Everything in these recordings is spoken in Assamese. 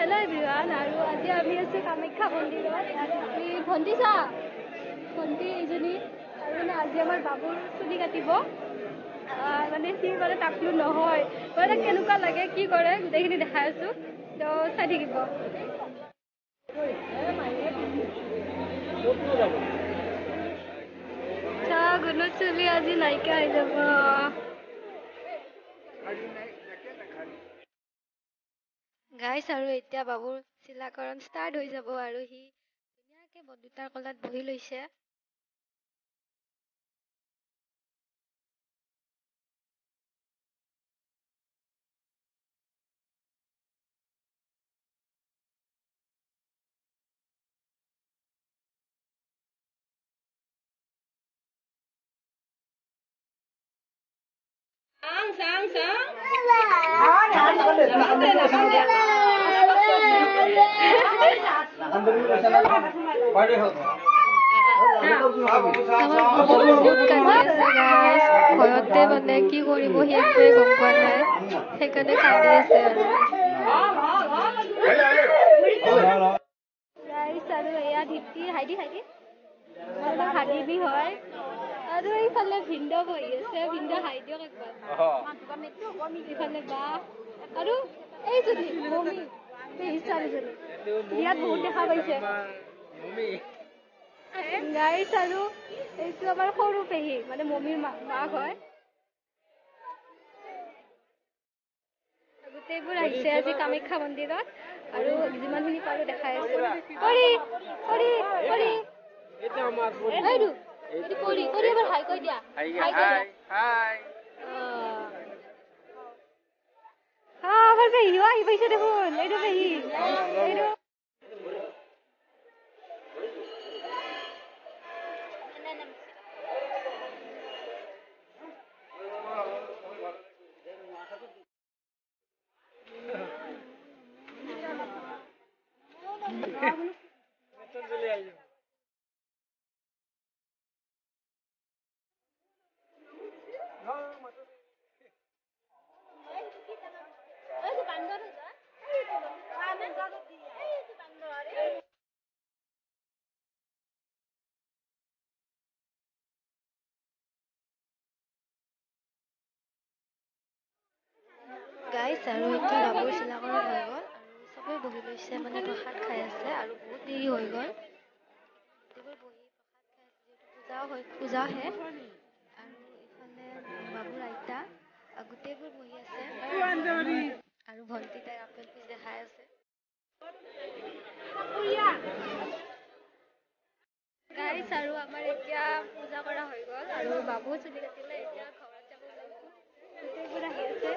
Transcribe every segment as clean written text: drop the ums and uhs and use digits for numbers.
हेलो एवरीवन और आज আমি আছো কামাখ্যা মন্দিৰত আৰু আমি ভন্টি চা ভন্টি এজনী আৰু মানে আজি আমাৰ বাবুৰ চুলি কাটিব মানে সি মানে টাকলু নহয় মানে কেনেকুৱা লাগে কি কৰে গোটেইখিনি দেখাই আছো তো চাই থাকিব চা গুণু চুলি আজি নাইকা হৈ যাব গাইস আৰু এতিয়া বাবুৰ চিলাকৰণ ষ্টাৰ্ট হৈ যাব আৰু হি ধুনীয়াকে বৰদেউতাৰ কলাত বহি লৈছে sang sang ঘৰতে মানে কি কৰিব সিহঁতে গম পোৱা নাই সেইকাৰণে কান্দি আছে আৰু এয়া ধিতি হাইদি হাইদি হাগিবি হয় আৰু এইফালে ভিন্দ বহি আছে ভিন্দ হাই দিয়ক একবাৰ ইফালে বা আৰু এইজনী মমি পেহিচাৰীজনী ইয়াত বহুত দেখা পাইছে গাইছ আৰু এইটো আমাৰ সৰু পেহী মানে মমিৰ মাক হয় গোটেইবোৰ আহিছে আজি কামাখ্যা মন্দিৰত আৰু যিমানখিনি পাৰো দেখাই আছো কৰি কৰি কৰি এটা আমাৰ এইটো এইটো কৰি কৰি এবাৰ হাই কৈ দিয়া হাই হাই আমাৰ পেহীও আহি পাইছে দেখোন এইটো পেহী এইটো গাইছ আৰু এতিয়া বাবুৰ চিলাকৰণ হৈ গ'ল আৰু চবে বহি লৈছে মানে প্ৰসাদ খাই আছে আৰু বহুত দেৰি হৈ গ'ল গোটেইবোৰ বহি প্ৰসাদ খাই আছে পূজাহে আৰু ইফালে বাবুৰ আইতা গোটেইবোৰ বহি আছে আৰু ভণ্টি তাই আপেল পিচ দেখাই আছে গাইছ আৰু আমাৰ এতিয়া পূজা কৰা হৈ গ'ল আৰু বাবু চুলি কাটিলে এতিয়া ঘৰত যাব ওলাইছো গোটেইবোৰ আহি আছে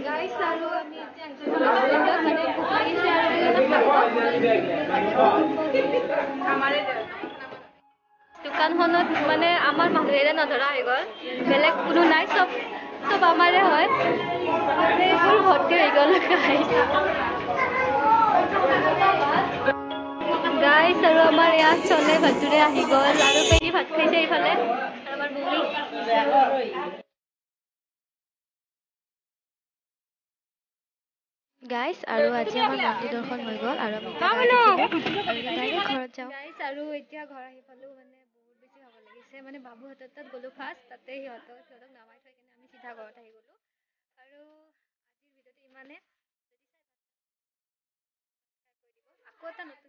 গাইছ আৰু আমি এতিয়া দোকানখনত মানে আমাৰ মানুহেৰে নধৰা হৈ গ'ল বেলেগ কোনো নাই চব আমাৰে হয় এইবোৰ ভৰ্তি হৈ গ'ল গাইছ আৰু আমাৰ ইয়াত চলে ভাতুৰে আহি গ'ল আৰু পেহী ভাত খাইছে এইফালে আমাৰ মমি গাইছ আৰু আজি আমাৰ মন্দিৰ দৰ্শন হৈ গ'ল আৰু আমি ডাইৰেক্ট ঘৰত যাওঁ গাইছ আৰু এতিয়া ঘৰ আহি পালো মানে বহুত বেছি ভাগৰ লাগিছে মানে বাবুহঁতৰ তাত গ'লো ফাৰ্ষ্ট তাতে সিহঁতক নামাই থৈ কিনে আমি চিধা ঘৰত আহি গ'লো আৰু আজিৰ ভিডিঅ'টো ইমানে আকৌ এটা নতুন